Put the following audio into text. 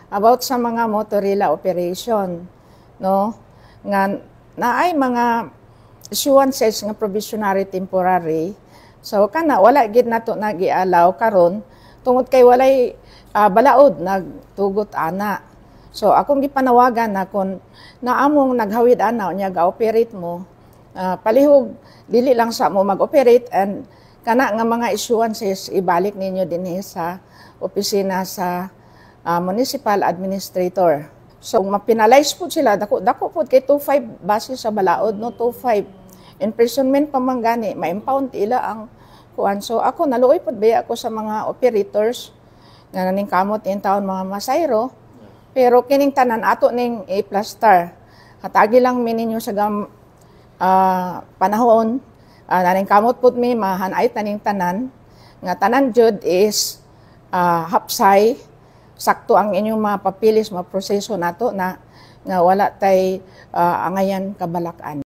about sa mga motorila operation, no? Nga naay mga issuances nga provisionary temporary. So kana wala gid nato nagialaw karon tungod kay walay balaod nagtugot ana. So akong gipanawagan na kung naamong naghawid ana nya ga-operate mo, palihog dili lang sa mo mag-operate and kana nga mga issuances ibalik ninyo dinhi sa opisina sa municipal administrator. So mapinalize po sila, dako po kay 2.5 base sa balaod, no, 2.5. Imprisonment pa man gani, ma-impound ila ang kuan. So ako naluoy pod baya ako sa mga operators nga naning kamot in taon mga masayro, pero kining tanan ato ning A+star. Hatagi lang mi ninyo sa panahon, naning kamot pod mi mahanay taning tanan nga tanan jud is hapsay, sakto ang inyong mga papilis, mga proseso nato na nga wala tay angayan kabalakan.